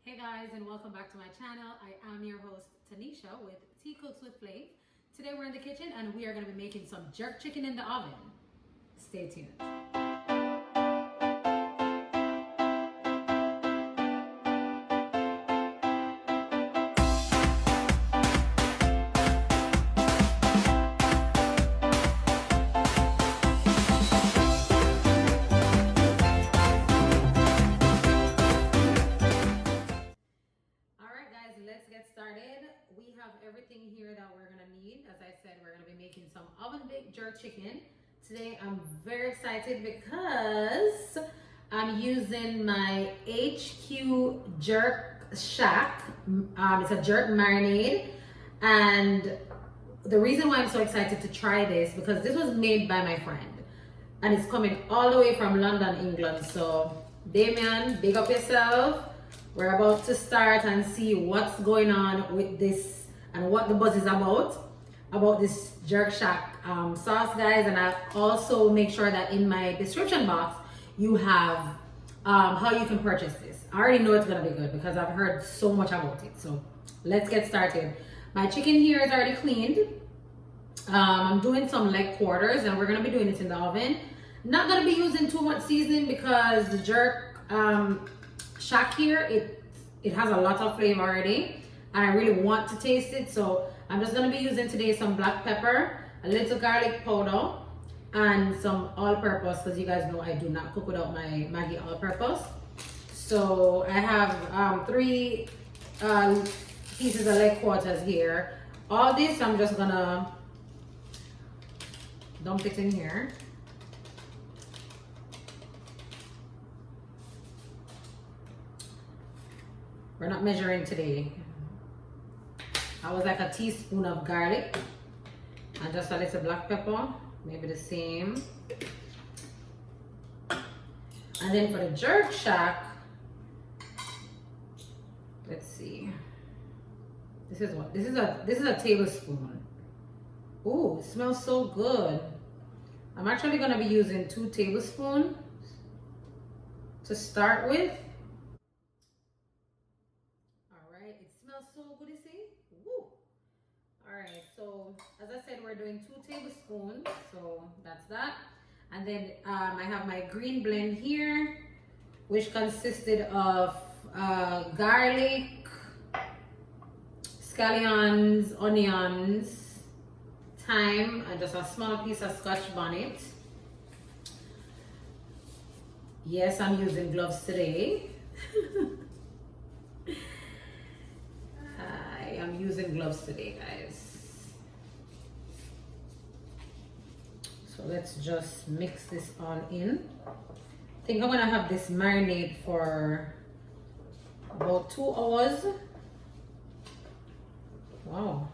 Hey guys, and welcome back to my channel. I am your host Tanisha with Tea Cooks with Flav. Today we're in the kitchen and we are going to be making some jerk chicken in the oven. Stay tuned. Let's get started. We have everything here that we're gonna need. As I said, we're gonna be making some oven baked jerk chicken. Today I'm very excited because I'm using my HQ Jerk Shack. It's a jerk marinade, and the reason why I'm so excited to try this because this was made by my friend and it's coming all the way from London, England. So Damien, big up yourself. We're about to start and see what's going on with this and what the buzz is about this Jerk Shack sauce, guys. And I'll also make sure that in my description box, you have how you can purchase this. I already know it's gonna be good because I've heard so much about it. So let's get started. My chicken here is already cleaned. I'm doing some leg quarters and we're gonna be doing it in the oven. Not gonna be using too much seasoning because the jerk Shack here, it has a lot of flavor already and I really want to taste it, so I'm just going to be using today some black pepper, a little garlic powder, and some all-purpose because you guys know I do not cook without my Maggi all-purpose. So I have 3 pieces of leg quarters here. All this I'm just gonna dump it in here. We're not measuring today. I was like a teaspoon of garlic and just a little black pepper, maybe the same. And then for the Jerk Shack, let's see. This is a tablespoon. Oh, it smells so good. I'm actually gonna be using 2 tablespoons to start with. So good, you see? Woo. All right, so as I said, we're doing 2 tablespoons, so that's that. And then I have my green blend here, which consisted of garlic, scallions, onions, thyme, and just a small piece of Scotch bonnet. Yes, I'm using gloves today. I'm using gloves today, guys. So let's just mix this all in. I think I'm gonna have this marinade for about 2 hours. Wow.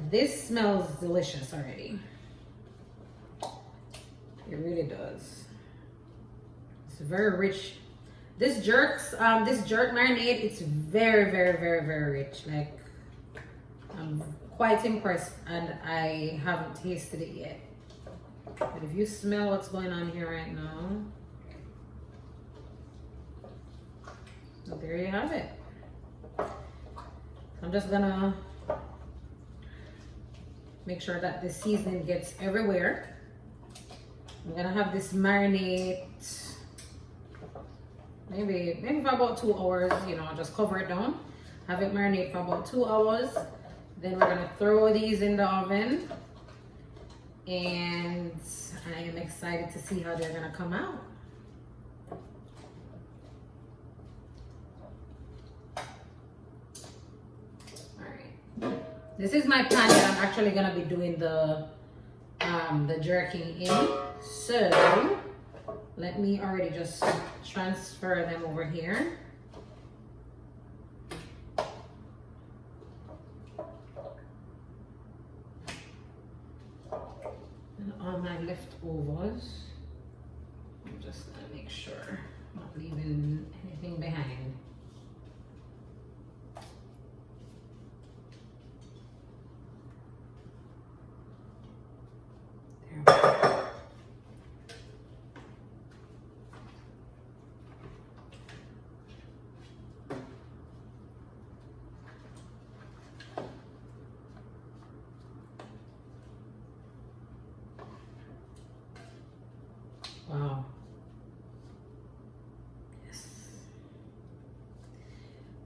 This smells delicious already. It really does. It's very rich. This jerk marinade, it's very, very, very, very rich. Like, I'm quite impressed and I haven't tasted it yet. But if you smell what's going on here right now, so there you have it. I'm just gonna make sure that the seasoning gets everywhere. I'm gonna have this marinade maybe for about 2 hours, you know, just cover it down. Have it marinate for about 2 hours. Then we're gonna throw these in the oven. And I am excited to see how they're gonna come out. All right. This is my pan that I'm actually gonna be doing the jerking in. So let me already just transfer them over here. And all my leftovers, I'm just gonna make sure I'm not leaving anything behind. There we go.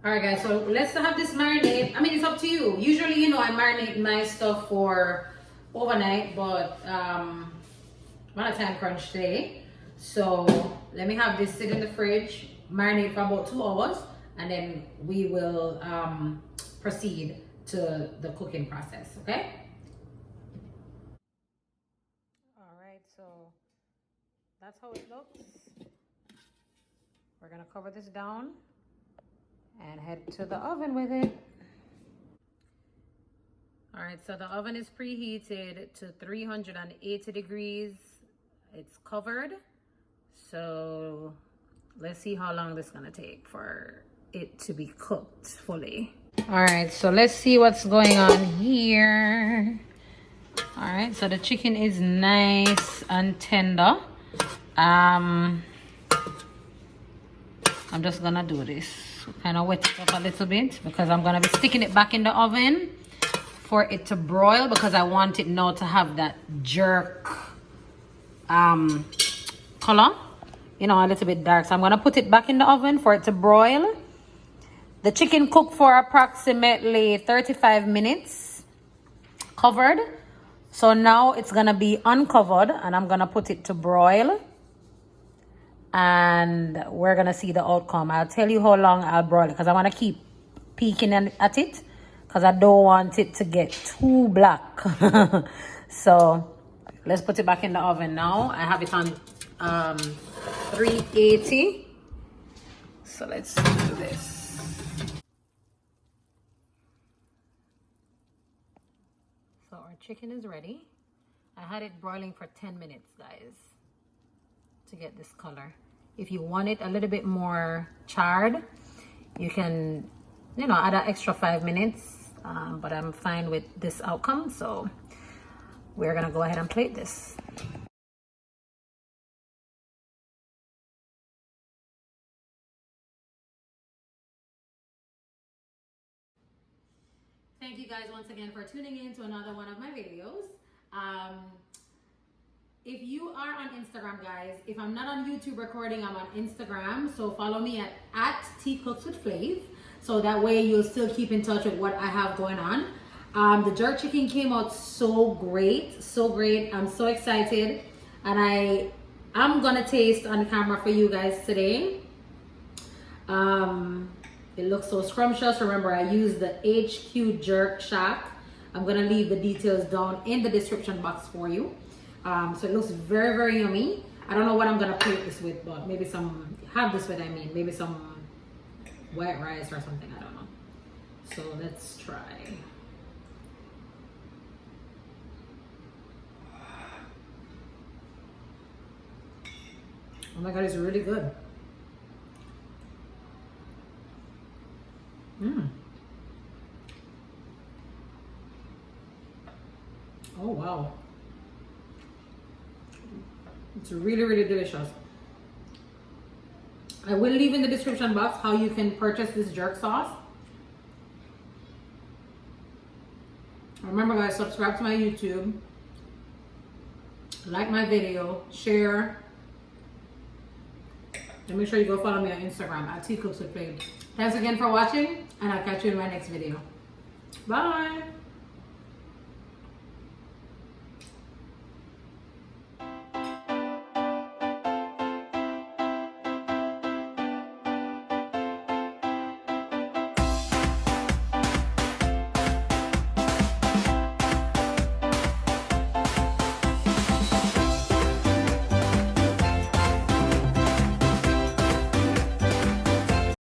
All right, guys, so let's have this marinade. I mean, it's up to you. Usually, you know, I marinate my stuff for overnight, but I'm on a time crunch today. So let me have this sit in the fridge, marinate for about 2 hours, and then we will proceed to the cooking process, okay? All right, so that's how it looks. We're gonna cover this down and head to the oven with it. All right, so the oven is preheated to 380 degrees. It's covered. So let's see how long this is gonna take for it to be cooked fully. All right, so let's see what's going on here. All right, so the chicken is nice and tender. I'm just gonna do this, kind of wet it up a little bit because I'm gonna be sticking it back in the oven for it to broil, because I want it now to have that jerk color, you know, a little bit dark. So I'm gonna put it back in the oven for it to broil. The chicken cooked for approximately 35 minutes covered. So now it's gonna be uncovered and I'm gonna put it to broil. And we're gonna see the outcome. I'll tell you how long I'll broil it, because I want to keep peeking at it, because I don't want it to get too black. So let's put it back in the oven now. I have it on 380. So let's do this. So our chicken is ready. I had it broiling for 10 minutes, guys, to get this color. If you want it a little bit more charred, you can, you know, add an extra 5 minutes, but I'm fine with this outcome, so we're gonna go ahead and plate this. Thank you guys once again for tuning in to another one of my videos. If you are on Instagram, guys, if I'm not on YouTube recording, I'm on Instagram. So follow me at tcookswithflav. So that way you'll still keep in touch with what I have going on. The jerk chicken came out so great, so great. I'm so excited. And I'm gonna taste on camera for you guys today. It looks so scrumptious. Remember, I used the HQ Jerk Shack. I'm gonna leave the details down in the description box for you. So it looks very, very yummy. I don't know what I'm gonna plate this with, but maybe maybe some white rice or something, I don't know. So let's try. Oh my God, it's really good. Oh wow. It's really, really delicious. I will leave in the description box how you can purchase this jerk sauce. Remember, guys, subscribe to my YouTube, like my video, share, and make sure you go follow me on Instagram at tcookswithflav. Thanks again for watching, and I'll catch you in my next video. Bye.